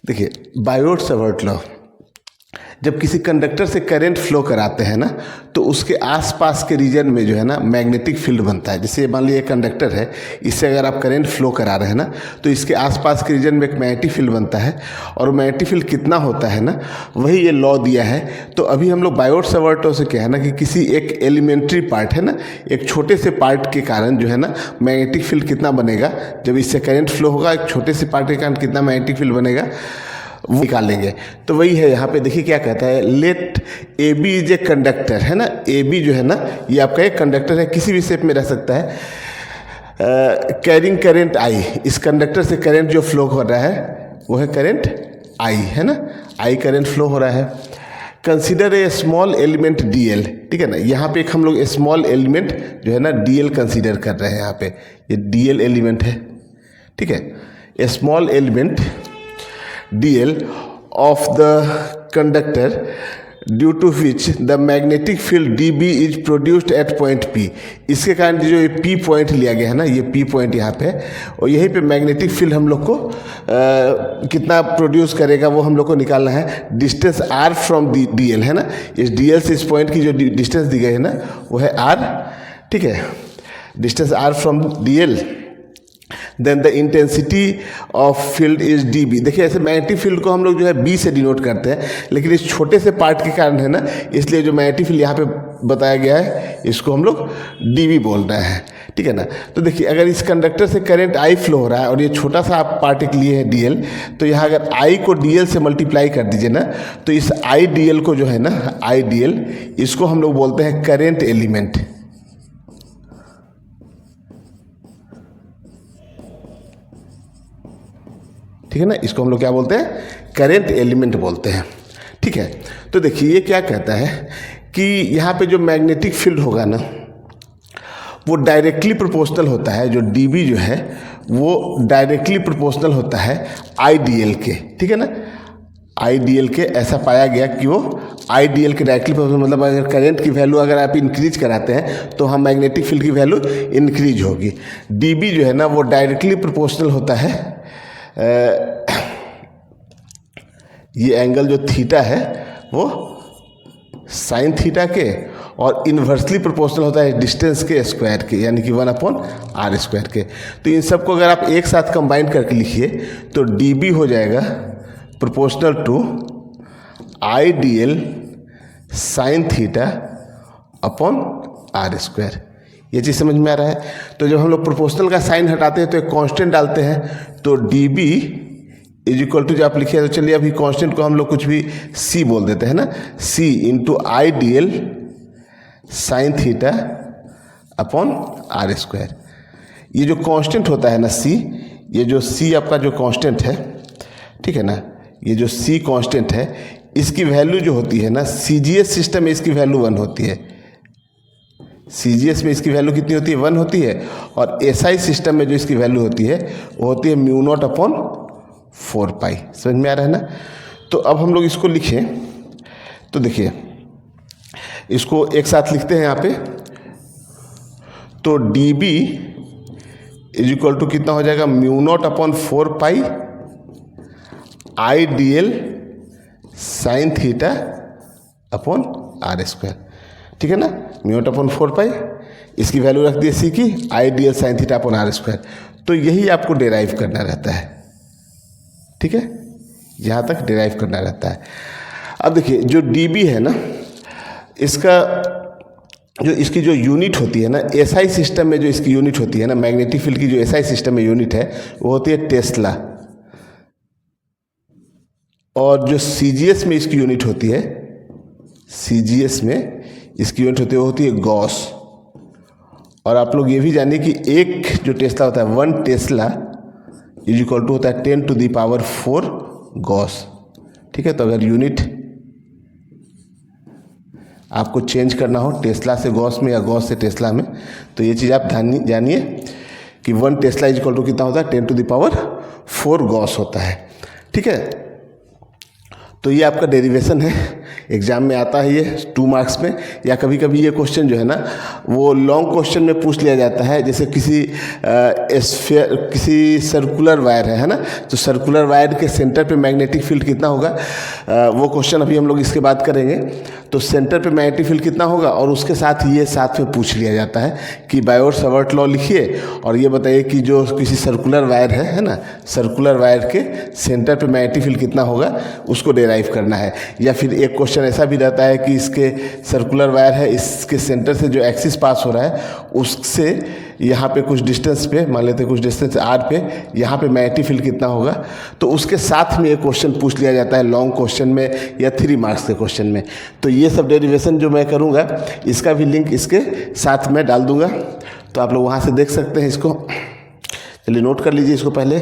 देखिए Biot Savart law, जब किसी कंडक्टर से करंट फ्लो कराते हैं ना तो उसके आसपास के रीजन में जो है ना मैग्नेटिक फील्ड बनता है। जैसे मान लीजिए कंडक्टर है, इससे अगर आप करंट फ्लो करा रहे हैं ना तो इसके आसपास के रीजन में एक मैग्नेटिक फील्ड बनता है, और मैग्नेटिक फील्ड कितना होता है ना वही ये लॉ दिया है। तो अभी हम लोग बायोट सावर्ट लॉ से क्या है ना कि किसी एक एलिमेंट्री पार्ट है ना, एक छोटे से पार्ट के कारण जो है ना मैग्नेटिक फील्ड कितना बनेगा, जब इससे करंट फ्लो होगा एक छोटे से पार्ट के कारण कितना मैग्नेटिक फील्ड बनेगा वो निकालेंगे। तो वही है यहाँ पे देखिए क्या कहता है, let A B is a conductor है ना। ए बी जो है ना ये आपका एक कंडक्टर है, किसी भी शेप में रह सकता है, कैरिंग करेंट आई। इस कंडक्टर से करंट जो फ्लो हो रहा है वो है करंट आई है ना, आई करंट फ्लो हो रहा है। Consider a small element D L, ठीक है ना। यहाँ पे एक हम लोग स्मॉल एलिमेंट जो है ना डी एल कंसिडर कर रहे हैं। यहाँ पे ये डी एल एलिमेंट है, ठीक है। A small element dl of the conductor due to which the magnetic field dB is produced at point P। इसके कारण जो ये P पॉइंट लिया गया है ना, ये P पॉइंट यहाँ पे है, और यहीं पे मैग्नेटिक फील्ड हम लोग को कितना प्रोड्यूस करेगा वो हम लोग को निकालना है। डिस्टेंस r फ्रॉम dl है ना, इस dl से इस पॉइंट की जो डिस्टेंस दी गई है ना वो है r, ठीक है। Distance r from dl, then the intensity of field is D B. देखिए ऐसे मैग्नेटिक फील्ड को हम लोग जो है बी से डिनोट करते हैं, लेकिन इस छोटे से पार्ट के कारण है ना, इसलिए जो मैग्नेटिक फील्ड यहाँ पे बताया गया है इसको हम लोग डी बी बोल रहे हैं, ठीक है ना। तो देखिए अगर इस कंडक्टर से करंट आई फ्लो हो रहा है और ये छोटा सा आप पार्ट के लिए है डी एल, तो यहाँ अगर आई को डी एल से मल्टीप्लाई कर दीजिए ना तो इस आई डी एल को जो है ना, आई डी एल, इसको हम लोग बोलते हैं करेंट एलिमेंट, ठीक है ना। इसको हम लोग क्या बोलते हैं, करंट एलिमेंट बोलते हैं, ठीक है। तो देखिए ये क्या कहता है कि यहाँ पे जो मैग्नेटिक फील्ड होगा ना वो डायरेक्टली प्रोपोर्शनल होता है, जो डीबी जो है वो डायरेक्टली प्रोपोर्शनल होता है आईडीएल के, ठीक है ना। आईडीएल के ऐसा पाया गया कि वो आईडीएल के डायरेक्टली प्रोपोर्शनल, मतलब अगर करंट की वैल्यू अगर आप इंक्रीज कराते हैं तो हम मैग्नेटिक फील्ड की वैल्यू इंक्रीज होगी। डीबी जो है ना वो डायरेक्टली प्रोपोर्शनल होता है, ये एंगल जो थीटा है वो साइन थीटा के, और इन्वर्सली प्रोपोर्शनल होता है डिस्टेंस के स्क्वायर के, यानी कि 1/r² के। तो इन सबको अगर आप एक साथ कंबाइन करके लिखिए तो dB हो जाएगा proportional to I D L sine theta upon r²। ये चीज़ समझ में आ रहा है। तो जब हम लोग प्रोपोर्शनल का साइन हटाते हैं तो एक कांस्टेंट डालते हैं, तो dB इज इक्वल टू, जो आप लिखिए, तो चलिए अभी कांस्टेंट को हम लोग कुछ भी c बोल देते हैं ना, c इंटू आई D L sine theta upon r²। ये जो कांस्टेंट होता है ना c, ये जो c आपका जो कांस्टेंट है, ठीक है ना, ये जो c कांस्टेंट है इसकी वैल्यू जो होती है ना, CGS सिस्टम में इसकी वैल्यू 1 होती है। CGS में इसकी वैल्यू कितनी होती है, 1 होती है, और SI सिस्टम में जो इसकी वैल्यू होती है वो होती है μ0/4π। समझ में आ रहा है ना। तो अब हम लोग इसको लिखें तो देखिए इसको एक साथ लिखते हैं यहाँ पे, तो dB इज इक्वल टू कितना हो जाएगा, μ0/4π I D L sine theta upon r², ठीक है ना। μ0/4π, इसकी वैल्यू रख दी c की, आई D L sine theta upon r²। तो यही आपको डेराइव करना रहता है, ठीक है, यहाँ तक डेराइव करना रहता है। अब देखिए जो dB है ना, इसका जो इसकी जो यूनिट होती है ना, SI सिस्टम में जो इसकी यूनिट होती है ना, मैग्नेटिक फील्ड की जो SI सिस्टम में यूनिट है वो होती है टेस्ला, और जो CGS में इसकी यूनिट होती है, CGS में इसकी यूनिट होती है वो होती है गॉस। और आप लोग ये भी जानिए कि एक जो टेस्ला होता है, 1 टेस्ला इज इक्वल टू होता है 10⁴ गॉस, ठीक है। तो अगर यूनिट आपको चेंज करना हो टेस्ला से गॉस में या गॉस से टेस्ला में, तो ये चीज़ आप जानिए कि 1 टेस्ला इज इक्वल टू कितना होता है, 10⁴ गॉस होता है, ठीक है। तो ये आपका डेरिवेशन है एग्जाम में आता है ये 2 मार्क्स में, या कभी कभी ये क्वेश्चन जो है ना वो लॉन्ग क्वेश्चन में पूछ लिया जाता है। जैसे किसी सर्कुलर वायर है ना, तो सर्कुलर वायर के सेंटर पे मैग्नेटिक फील्ड कितना होगा, वो क्वेश्चन अभी हम लोग इसके बात करेंगे। तो सेंटर पे मैग्नेटिक फील्ड कितना होगा, और उसके साथ ये साथ में पूछ लिया जाता है कि बायोट-सावर्ट लॉ लिखिए और ये बताइए कि जो किसी सर्कुलर वायर है ना, सर्कुलर वायर के सेंटर पे मैग्नेटिक फील्ड कितना होगा उसको डेराइव करना है। या फिर एक क्वेश्चन ऐसा भी रहता है कि इसके सर्कुलर वायर है, इसके सेंटर से जो एक्सिस पास हो रहा है उससे यहाँ पे कुछ डिस्टेंस पे, मान लेते हैं कुछ डिस्टेंस r पे, यहाँ पे मैग्नेटिक फील्ड कितना होगा, तो उसके साथ में एक क्वेश्चन पूछ लिया जाता है लॉन्ग क्वेश्चन में या 3 मार्क्स के क्वेश्चन में। तो ये सब डेरिवेशन जो मैं करूँगा इसका भी लिंक इसके साथ में डाल दूँगा, तो आप लोग वहाँ से देख सकते हैं इसको। चलिए नोट कर लीजिए इसको पहले।